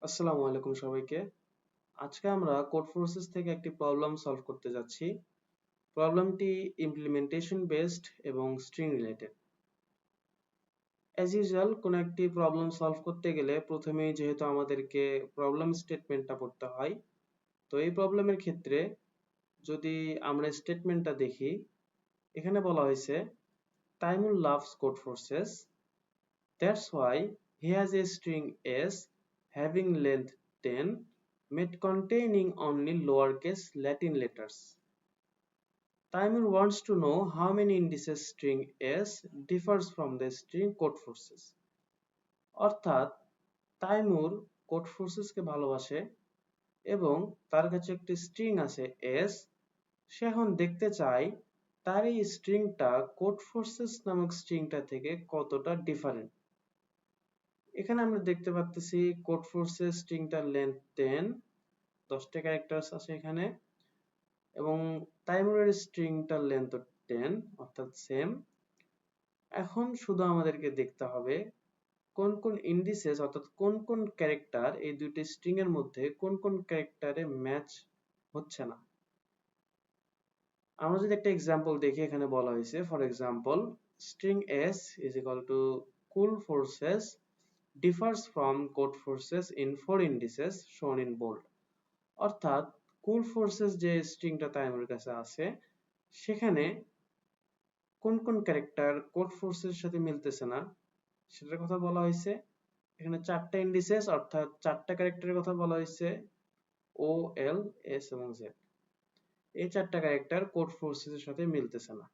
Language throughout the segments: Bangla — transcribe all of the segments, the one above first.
আসসালামু আলাইকুম সবাইকে। আজকে আমরা কোড ফোর্সেস থেকে একটি প্রবলেম সলভ করতে যাচ্ছি। প্রবলেমটি ইমপ্লিমেন্টেশন বেসড এবং স্ট্রিং রিলেটেড। অ্যাজ ইউজুয়াল কোনো একটি প্রবলেম সলভ করতে গেলে প্রথমেই যেহেতু আমাদেরকে প্রবলেম স্টেটমেন্টটা পড়তে হয়, তো এই প্রবলেমের ক্ষেত্রে যদি আমরা স্টেটমেন্টটা দেখি, এখানে বলা হয়েছে Taimur loves code forces, that's why he has a string s having length 10 made containing only lowercase Latin letters. Taimur wants to know how many indices string s differs from the string code forces. অর্থাৎ তাইমুর কোড ফোর্সেসকে ভালোবাসে এবং তার কাছে একটি স্ট্রিং আছে s। সে এখন দেখতে চায় তার এই স্ট্রিংটা কোড ফোর্সেস নামক স্ট্রিংটা থেকে কতটা ডিফারেন্ট। এখানে আমরা দেখতে পাচ্ছি কোড ফোর্সেস স্ট্রিংটার লেন্থ 10, 10টা ক্যারেক্টারস আছে এখানে, এবং তাইমুরের স্ট্রিংটার লেন্থ 10 অর্থাৎ সেম। এখন শুধু আমাদেরকে দেখতে হবে কোন কোন ইন্ডিসেস অর্থাৎ কোন কোন ক্যারেক্টার এই দুইটি স্ট্রিং এর মধ্যে কোন কোন ক্যারেক্টারে ম্যাচ হচ্ছে না। আমরা যদি একটা এক্সাম্পল দেখি, এখানে বলা হয়েছে for example string s is equal to cool forces differs from code forces in 4 indices shown in bold। অর্থাৎ কুল ফোর্সেস যে স্ট্রিংটা তাইমুরের কাছে আছে সেখানে কোন কোন ক্যারেক্টার কোড ফোর্সের সাথে মিলতেছে না সেটার কথা বলা হয়েছে। এখানে চারটা ইন্ডিসেস অর্থাৎ চারটা ক্যারেক্টারের কথা বলা হয়েছে, ও, এল, এস এবং জেড। এই চারটা ক্যারেক্টার কোড ফোর্সেসের সাথে মিলতেছে না।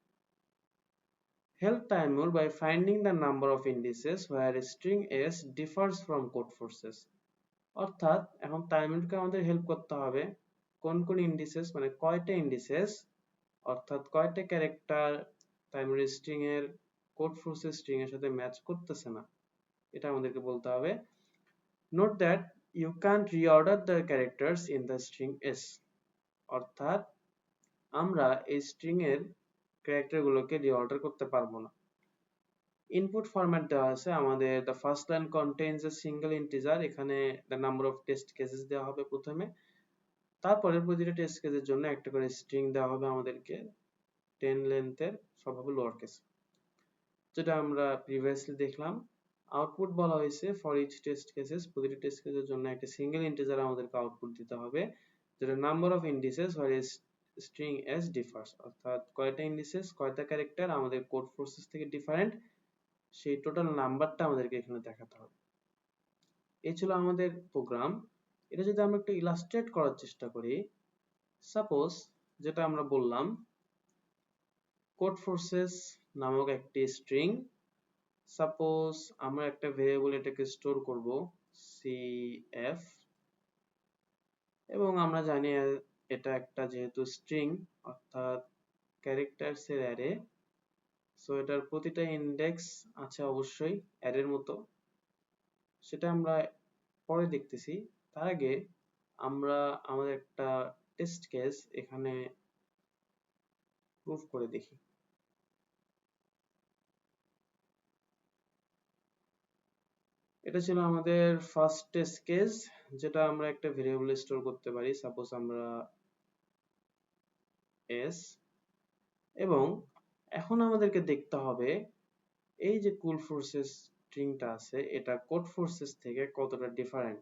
Help Taimur by finding the number of indices where string s differs from code forces। অর্থাৎ এখন তাইমুরকে আমাদের হেল্প করতে হবে কোন কোন ইন্ডিসেস মানে কয়টা ইন্ডিসেস অর্থাৎ কয়টা ক্যারেক্টার তাইমুরের স্ট্রিং এর কোড ফোর্সেস স্ট্রিং এর সাথে ম্যাচ করতেছে না, এটা আমাদেরকে বলতে হবে। Note that you can't reorder the characters in the string s। অর্থাৎ আমরা এই স্ট্রিং এর ক্যারেক্টার গুলোকে রিঅর্ডার করতে পারবো না। ইনপুট ফরম্যাট দেওয়া আছে আমাদের, the first line contains a single integer, এখানে the number of test cases দেওয়া হবে প্রথমে, তারপরে প্রতিটা টেস্ট কেসের জন্য একটা করে স্ট্রিং দেওয়া হবে আমাদেরকে 10 লেন্থের, সব হবে লোয়ার কেস, যেটা আমরা প্রিভিয়াসলি দেখলাম। আউটপুট বলা হয়েছে ফর ইচ টেস্ট কেসেস, প্রতিটি টেস্ট কেসের জন্য একটা সিঙ্গেল ইন্টিজার আমাদেরকে আউটপুট দিতে হবে, যেটা number of indices where string S differs, অর্থাৎ কয়টা ইন্ডিসেস কয়টা ক্যারেক্টার আমাদের কোড ফোর্সেস থেকে ডিফারেন্ট সেই টোটাল নাম্বারটা আমাদেরকে এখানে দেখাতে হবে। এই ছিল আমাদের প্রোগ্রাম। এটা যদি আমরা একটু ইলাস্ট্রেট করার চেষ্টা করি, সাপোজ যেটা আমরা বললাম কোড ফোর্সেস নামক একটি স্ট্রিং, সাপোজ আমরা একটা ভেরিয়েবল এটাকে স্টোর করব cf, এবং আমরা জানি এটা একটা যেহেতু স্ট্রিং অর্থাৎ ক্যারেক্টারস এর অ্যারে, সো এটার প্রতিটা ইন্ডেক্স আছে অবশ্যই অ্যারের মতো, সেটা আমরা পরে দেখতেছি। তার আগে আমরা আমাদের একটা টেস্ট কেস এখানে প্রুফ করে দেখি। এটা ছিল আমাদের ফার্স্ট টেস্ট কেস, যেটা আমরা একটা ভেরিয়েবল স্টোর করতে পারি, সাপোজ আমরা s। এবং এখন আমাদেরকে দেখতে হবে এই যে কুল ফোর্সেস স্ট্রিংটা আছে এটা কোড ফোর্সেস থেকে কতটা ডিফারেন্ট,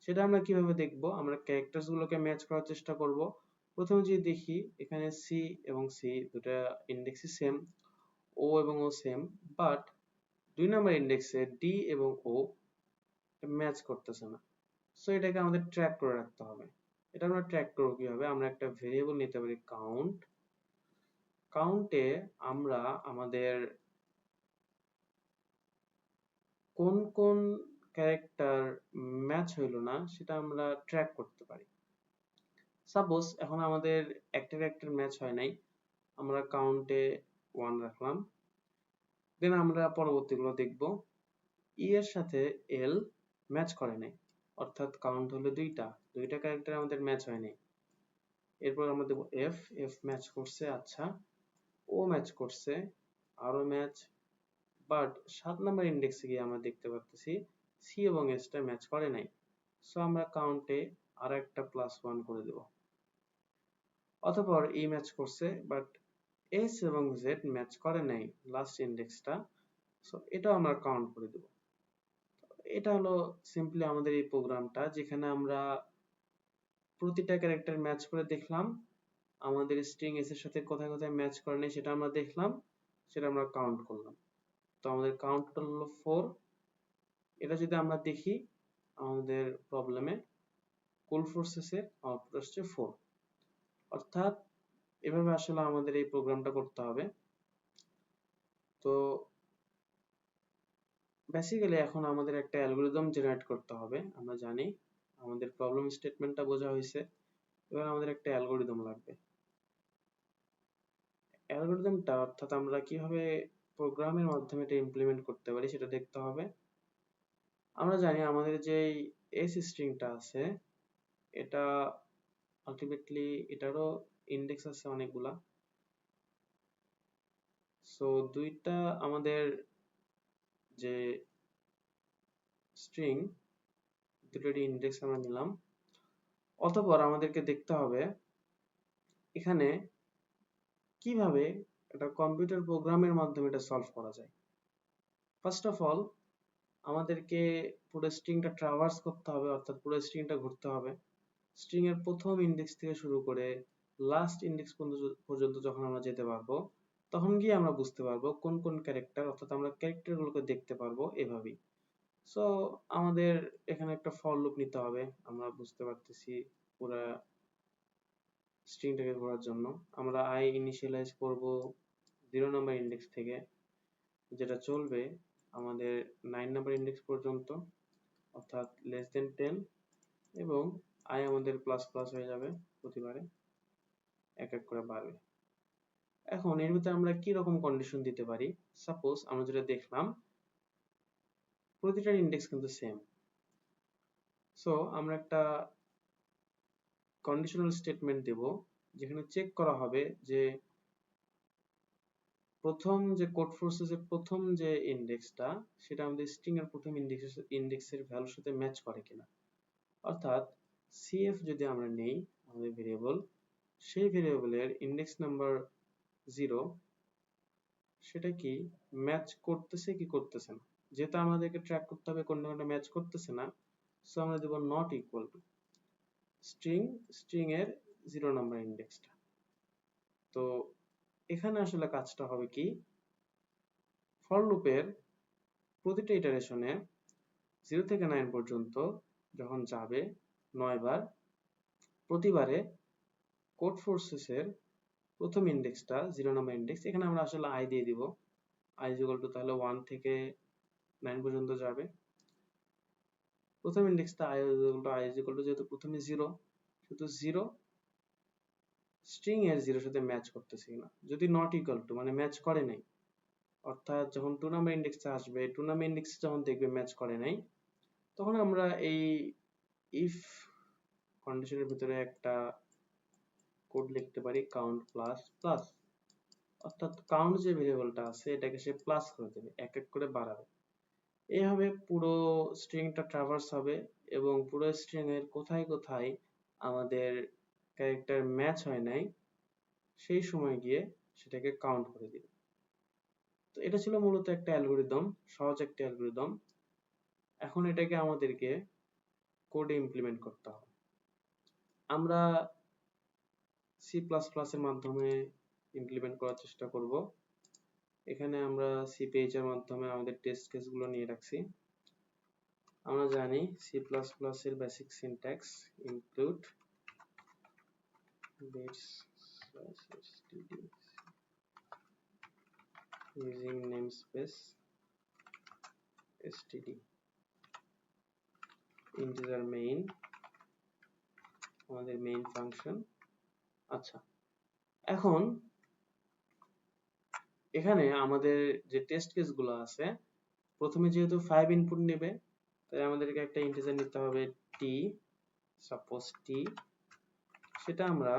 সেটা আমরা কিভাবে দেখব। আমরা ক্যারেক্টারস গুলোকে ম্যাচ করার চেষ্টা করব। প্রথমে যদি দেখি এখানে সি এবং সি দুটা ইন্ডেক্সই সেম, ও এবং ও সেম, বাট 2 নাম্বার ইন্ডেক্সে ডি এবং ও ম্যাচ করতেছে না। সো এটাকে আমাদের ট্র্যাক করে রাখতে হবে। এটা আমরা ট্র্যাক করব কিভাবে, আমরা একটা ভেরিয়েবল নিতে পারি কাউন্ট। কাউন্টে আমরা আমাদের কোন কোন ক্যারেক্টার ম্যাচ হইল না সেটা আমরা ট্র্যাক করতে পারি। সাপোজ এখন আমাদের একটা ক্যারেক্টার ম্যাচ হয় নাই, আমরা কাউন্টে 1 রাখলাম, দেন আমরা পরবর্তীগুলো দেখব। ই এর সাথে এল ম্যাচ করে নাই, অর্থাৎ কাউন্ট হলো দুইটা ক্যারেক্টার আমাদের ম্যাচ হয় নাই। এরপর আমরা দেব এফ, এফ ম্যাচ করছে, আচ্ছা, ও ম্যাচ করছে, আরো ম্যাচ, বাট 7 নাম্বার ইন্ডেক্সে গিয়ে আমরা দেখতে পাচ্ছি সি এবং এস টা ম্যাচ করে নাই। সো আমরা কাউন্টে আর একটা +1 করে দেব। অতঃপর ই ম্যাচ করছে, বাট এস এবং জেড ম্যাচ করে নাই লাস্ট ইন্ডেক্সটা, সো এটাও আমরা কাউন্ট করে দেব। এটা হলো সিম্পলি আমাদের এই প্রোগ্রামটা, যেখানে আমরা প্রতিটা ক্যারেক্টার ম্যাচ করে দেখলাম, আমাদের স্ট্রিং এস এর সাথে কোথায় কোথায় ম্যাচ করে নাই সেটা আমরা দেখলাম, সেটা আমরা কাউন্ট করলাম। তো আমাদের কাউন্ট টোটাল হলো 4। এটা যদি আমরা দেখি আমাদের প্রবলেমে কুল ফোর্সেসের আউটপুট আসছে 4। অর্থাৎ এভাবে আসলে আমাদের এই প্রোগ্রামটা করতে হবে। তো বেসিক্যালি এখন আমাদের একটা অ্যালগরিদম জেনারেট করতে হবে। আমরা জানি আমাদের প্রবলেম স্টেটমেন্টটা বোঝা হয়েছে, এবার আমাদের একটা অ্যালগরিদম লাগবে। অ্যালগরিদমটা অর্থাৎ আমরা কিভাবে প্রোগ্রামের মাধ্যমে এটা ইমপ্লিমেন্ট করতে পারি সেটা দেখতে হবে। আমরা জানি আমাদের যে এস স্ট্রিংটা আছে, এটা আলটিমেটলি এটারও ইন্ডেক্স আছে অনেকগুলা। সো দুইটা আমাদের যে স্ট্রিং, দুটোরই ইন্ডেক্স আমরা নিলাম। অতঃপর আমাদেরকে দেখতে হবে এখানে কিভাবে একটা কম্পিউটার প্রোগ্রামের মাধ্যমে এটা সলভ করা যায়। ফার্স্ট অফ অল আমাদেরকে পুরো স্ট্রিংটা ট্রাভার্স করতে হবে, অর্থাৎ পুরো স্ট্রিংটা ঘুরতে হবে। স্ট্রিং এর প্রথম ইন্ডেক্স থেকে শুরু করে লাস্ট ইন্ডেক্স পর্যন্ত যখন আমরা যেতে পারবো, তখন গিয়ে আমরা বুঝতে পারবো কোন কোন ক্যারেক্টার, অর্থাৎ আমরা ক্যারেক্টারগুলোকে দেখতে পারবো এভাবেই। সো আমাদের এখানে একটা ফর লুপ নিতে হবে। আমরা বুঝতে পারতেছি পুরা স্ট্রিংটাকে ঘোরার জন্য আমরা i ইনিশিয়ালাইজ করব 0 নাম্বার ইন্ডেক্স থেকে, যেটা চলবে আমাদের 9 নাম্বার ইন্ডেক্স পর্যন্ত, অর্থাৎ লেস দেন 10, এবং i আমাদের প্লাস প্লাস হয়ে যাবে, প্রতিবারে এক এক করে বাড়বে। এখন এর ভিতরে আমরা কি রকম কন্ডিশন দিতে পারি? সাপোজ আমরা যেটা দেখলাম প্রতিটার ইন্ডেক্স কিন্তু সেম, সো আমরা একটা কন্ডিশনাল স্টেটমেন্ট দেব যেখানে চেক করা হবে যে প্রথম যে কোড ফোর্সেসের প্রথম যে ইন্ডেক্সটা, সেটা আমাদের স্ট্রিং এর প্রথম ইন্ডেক্সের ভ্যালুর সাথে ম্যাচ করে কিনা। অর্থাৎ cf যদি আমরা নেই আমাদের ভেরিয়েবল, সেই ভেরিয়েবলের ইন্ডেক্স নাম্বার 0 সেটা কি ম্যাচ করতেছে কি করতেছে না। যেহেতু আমাদেরকে ট্র্যাক করতে হবে কোনটা ম্যাচ করতেছে না, সো আমরা দেব নট ইকুয়াল টু স্ট্রিং এর 0 নাম্বার ইন্ডেক্সটা। তো এখানে আসলে কাজটা হবে কি, ফর লুপের প্রতিটা ইটারেশনে 0 থেকে 9 পর্যন্ত যখন যাবে 9 বার, প্রতিবারে কোড ফোর্সেসের প্রথম ইন্ডেক্সটা 0 নাম্বার ইন্ডেক্স, এখানে আমরা আসলে i দিয়ে দিব। i is equal to তাহলে 1 থেকে 9 পর্যন্ত যাবে। প্রথম ইন্ডেক্সটা i is equal to যেহেতু প্রথমে 0, শুধু 0 স্ট্রিং এর 0 এর সাথে ম্যাচ করতেছে কিনা। যদি নট ইকুয়াল টু মানে ম্যাচ করে নাই, অর্থাৎ যখন 2 নাম্বার ইন্ডেক্সটা আসবে, 2 নাম্বার ইন্ডেক্স যখন দেখবে ম্যাচ করে নাই, তখন আমরা এই ইফ কন্ডিশনের ভিতরে একটা কোড লিখতে পারি কাউন্ট প্লাস প্লাস, অর্থাৎ কাউন্ট যে ভেরিয়েবলটা আছে এটাকে সে প্লাস করে দেবে, এক এক করে বাড়াবে। এইভাবে পুরো স্ট্রিংটা ট্রাভার্স হবে এবং পুরো স্ট্রিং এর কোথায় কোথায় আমাদের ক্যারেক্টার ম্যাচ হয় নাই সেই সময় গিয়ে সেটাকে কাউন্ট করে দিবে। তো এটা ছিল মূলত একটা অ্যালগরিদম, সহজ একটা অ্যালগরিদম। এখন এটাকে আমাদেরকে কোডে ইমপ্লিমেন্ট করতে হবে। আমরা সি প্লাস প্লাসের মাধ্যমে ইমপ্লিমেন্ট করার চেষ্টা করব। এখানে আমরা সি পেজের মাধ্যমে আমাদের টেস্ট কেসগুলো নিয়ে রাখছি। আমরা জানি সি প্লাস প্লাসের basic syntax include base/std using namespace std integer main, আমাদের মেইন ফাংশন। আচ্ছা, এখন এখানে আমাদের যে টেস্ট কেসগুলো আছে, প্রথমে যেহেতু 5 ইনপুট নেবে, তাই আমাদেরকে একটা ইন্টিজার নিতে হবে t, সাপোজ t, সেটা আমরা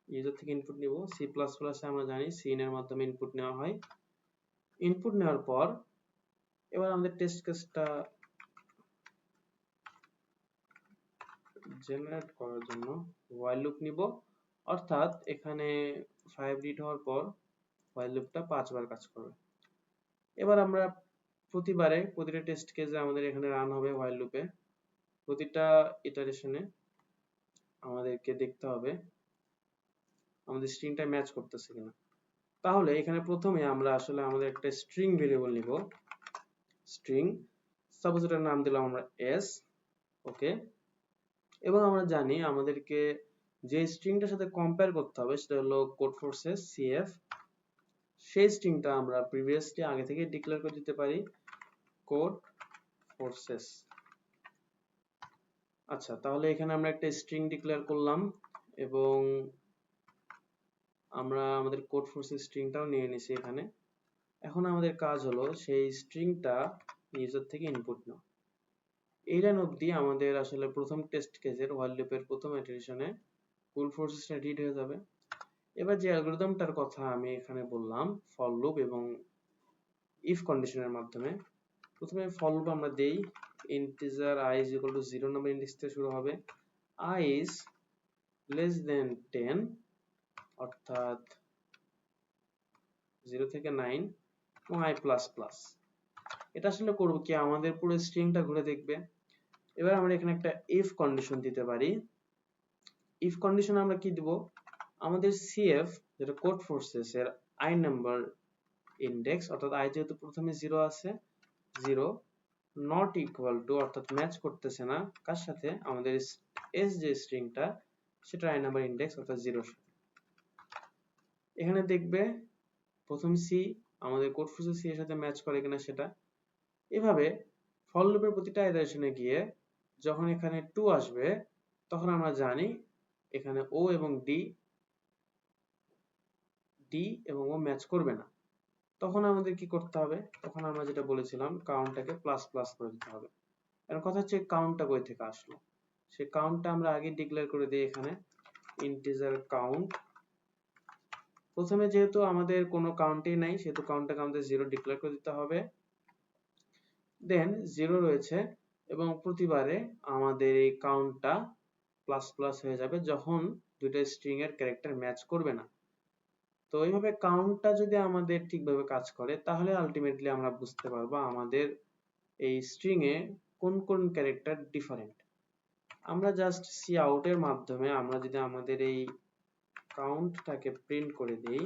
ইউজার থেকে ইনপুট নিব। সি প্লাস প্লাসে আমরা জানি সিন এর মাধ্যমে ইনপুট নেওয়া হয়। ইনপুট নেওয়ার পর এবার আমাদের টেস্ট কেসটা জেনারেট করার জন্য while লুপ নিব, অর্থাৎ এখানে 5 রিড হওয়ার পর while লুপটা 5 বার কাজ করবে। এবার আমরা প্রতিটা টেস্ট কেসে আমাদের এখানে রান হবে while লুপে। প্রতিটা ইটারেশনে আমাদেরকে দেখতে হবে আমাদের স্ট্রিংটা ম্যাচ করতেছে কিনা। তাহলে এখানে প্রথমে আমরা আসলে আমাদের একটা স্ট্রিং ভেরিয়েবল নিব, স্ট্রিং, সাপোজ এটার নাম দিলাম আমরা s, ওকে। এবং আমরা জানি আমাদেরকে যে স্ট্রিংটার সাথে কম্পেয়ার করতে হবে সেটা হলো কোডফোর্সেস cf। সেই স্ট্রিংটা আমরা প্রিভিয়াসলি আগে থেকে ডিক্লেয়ার করে দিতে পারি কোডফোর্সেস। আচ্ছা, তাহলে এখানে আমরা একটা স্ট্রিং ডিক্লেয়ার করলাম এবং আমরা আমাদের কোডফোর্সেস স্ট্রিংটাও নিয়ে নিছি এখানে। এখন আমাদের কাজ হলো সেই স্ট্রিংটা ইউজার থেকে ইনপুট নেওয়া। এই লাইন অবধি আমাদের আসলে প্রথম টেস্ট কেসের while লুপের প্রথম ইটারেশনে কোডফোর্সেসটা রিড হয়ে যাবে। এবার যে অ্যালগরিদমটার কথা আমি এখানে বললাম ফর লুপ এবং ইফ কন্ডিশনের মাধ্যমে, প্রথমে ফর লুপ আমরা দেই integer i is equal to 0 number index থেকে শুরু হবে, i is less than 10, অর্থাৎ 0 থেকে 9 এবং i প্লাস প্লাস। এটা আসলে করব কি, আমাদের পুরো স্ট্রিংটা ঘুরে দেখবে। এবার আমরা এখানে একটা ইফ কন্ডিশন দিতে পারি। ইফ কন্ডিশন আমরা কি দিব, আমাদের cf যেটা কোডফোর্সেস এর i নাম্বার ইন্ডেক্স, অর্থাৎ i যেহেতু প্রথমে 0 আছে, 0 নট ইকুয়াল টু, অর্থাৎ ম্যাচ করতেছে না কার সাথে, আমাদের s যে স্ট্রিংটা সেটা i নাম্বার ইন্ডেক্স অর্থাৎ 0 সাথে। এখানে দেখবে প্রথম c আমাদের কোডফোর্সেস c এর সাথে ম্যাচ করে কিনা সেটা। এভাবে ফর লুপের প্রতিটা ইটারেশনে গিয়ে যখন এখানে 2 আসবে তখন আমরা জানি এখানে o এবং d এবং o ম্যাচ করবে না। তখন আমাদের কি করতে হবে, তখন আমরা যেটা বলেছিলাম কাউন্টটাকে প্লাস প্লাস করে দিতে হবে। এখন কথা হচ্ছে কাউন্টটা কই থেকে আসলো, সেই কাউন্টটা আমরা আগে ডিক্লেয়ার করে দিই এখানে ইন্টিজার কাউন্ট। প্রথমে যেহেতু আমাদের কোনো কাউন্টই নাই সেহেতু কাউন্টটাকে আমাদের 0 ডিক্লেয়ার করে দিতে হবে, দেন 0 রয়েছে এবং প্রতিবারে আমাদের এই কাউন্টটা প্লাস প্লাস হয়ে যাবে যখন দুইটা স্ট্রিং এর ক্যারেক্টার ম্যাচ করবে না। তো এইভাবে কাউন্টটা যদি আমাদের ঠিকভাবে কাজ করে তাহলে আলটিমেটলি আমরা বুঝতে পারবো আমাদের এই স্ট্রিং এ কোন কোন ক্যারেক্টার ডিফারেন্ট। আমরা জাস্ট সি আউট এর মাধ্যমে আমরা যদি আমাদের এই কাউন্টটাকে প্রিন্ট করে দেই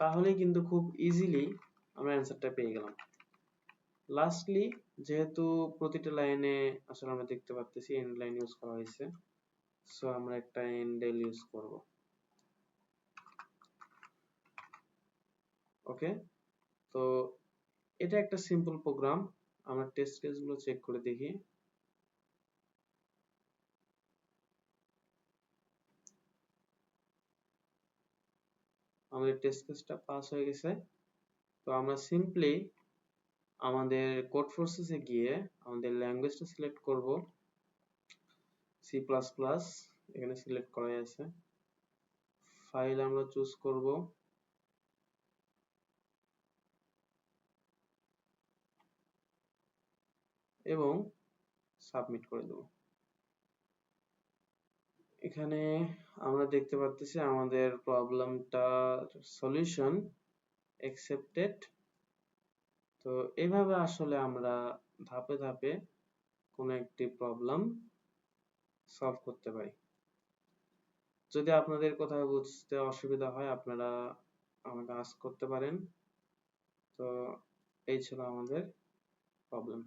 তাহলে কিন্তু খুব ইজিলি আমরা অ্যান্সারটা পেয়ে গেলাম। লাস্টলি যেহেতু প্রতিটা লাইনে আসলে আমরা দেখতে পাচ্ছি এন্ড লাইন ইউজ করা হয়েছে, সো আমরা একটা এন্ডেল ইউজ করব, ওকে। তো এটা একটা সিম্পল প্রোগ্রাম। আমরা টেস্ট কেসগুলো চেক করে দেখি। আমাদের টেস্ট কেসটা পাস হয়ে গেছে। তো আমরা সিম্পলি আমাদের কোডফোর্সেসে গিয়ে আমাদের ল্যাঙ্গুয়েজটা সিলেক্ট করব, সি প্লাস প্লাস, এখানে সিলেক্ট করাই আছে। ফাইল আমরা চুজ করব, এবং সাবমিট করে দেব। এখানে আমরা দেখতে পাচ্ছি আমাদের প্রবলেমটা সলিউশন অ্যাকসেপ্টেড। তো এইভাবে আসলে আমরা ধাপে ধাপে কোনো একটি প্রবলেম সলভ করতে পারি। যদি আপনাদের কোথাও বুঝতে অসুবিধা হয় আপনারা আমাকে আস্ক করতে পারেন। তো এই ছিল আমাদের প্রবলেম।